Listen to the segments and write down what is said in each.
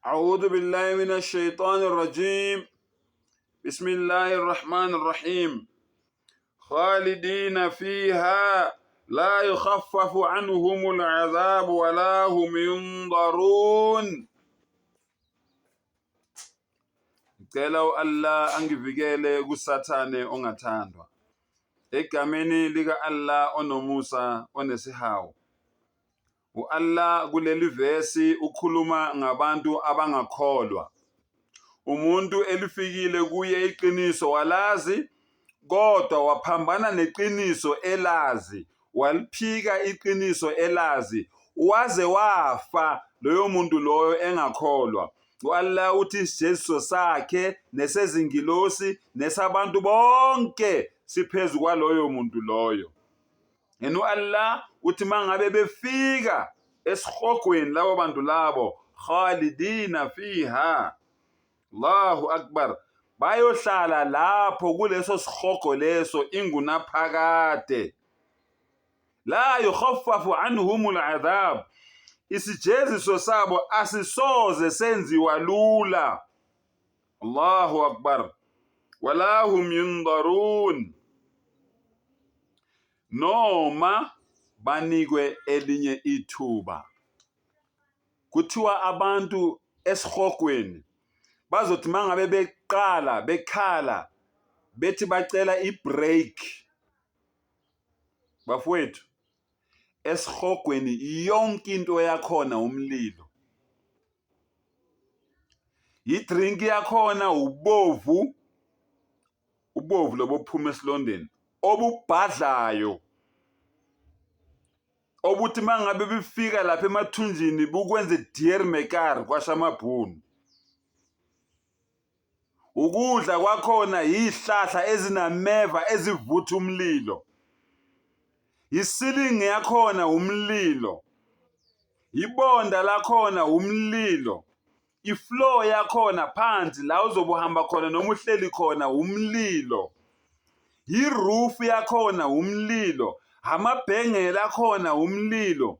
أعوذ بالله من الشيطان الرجيم. بسم الله الرحمن الرحيم. خالدين فيها لا يخفف عنهم العذاب ولا هم ينظرون. Ngicela Allah angivikele kusathane ongathandwa. Egameni lika Allah onomusa onesihawu. Allah kuleli verse ukhuluma ngabantu abangakholwa. Umuntu elifikile kuye iqiniso walazi kodwa waphambana neqiniso elazi, waliphika iqiniso elazi waze wafa loyo muntu loyo engakholwa. Allah uthi isijeziso sakhe nesezingilosi nesabantu bonke siphezu kwaloyo muntu loyo. Yena Allah uthi mangabe befika esihogweni labo bantu labo khalidina fiha, Allahu akbar, bayohlala lapho kuleso sihogo leso ingunaphakade. La yukhaffafu anhumul adhab, isijeziso sabo asisoze senziwa lula. Allahu akbar. Wala hum yundarun, noma banikwe elinye ithuba. Kuthiwa abantu esihogweni bazothi mangabe beqala bekhala bethi bacela ibreak, bafowethu, esihogweni yonke into yakhona umlilo. Idrink yakhona ubovu lobo phuma esilondeni obubhadlayo, obuthi mangabe bifika lapha emathunjini bukwenze deer mekar kwashamabhunu. Ukudla kwakhona yihlahla ezinameva ezivutha umlilo. Isilingi yakhona umlilo. Ibonda lakhona umlilo. Ifloor yakhona phansi la uzobuhamba khona noma uhleli khona umlilo. Iroof yakhona umlilo. Amabhengela akhona umlilo.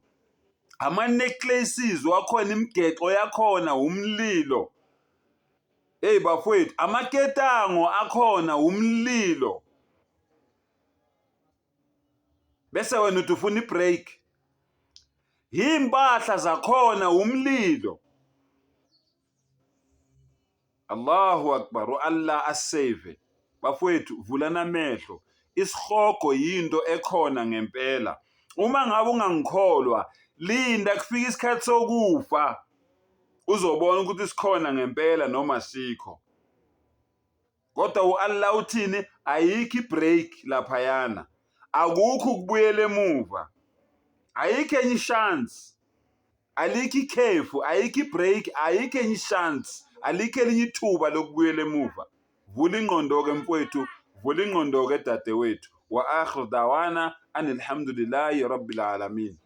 Ama necklaces wakhona, imigexo yakhona umlilo. Hey bafowethu, amaketango akhona umlilo. Bese wena uthi ufuna ibreak. Impahla zakhona umlilo. Allahu akbar. Allah asave. Bafowethu, vulana amehlo. Isihogo yinto ekhona ngempela. Uma ngabe ungangikholwa, linda kufika isikhathi sokufa uzobona ukuthi sikhona ngempela noma sikho. Kodwa Allah uthini? Ayikho ibreak laphayana. Akukho ukubuyela emuva. Ayikho enye chance. Alikho ikhefu, ayikho ibreak, ayikho enye chance. Alikho elinye ithuba lokubuyela emuva. Vula ingqondo ke mfowethu, vula ingqondo ke dadewethu. Wa akhiru dawana anilhamdulillahi rabbil alamin.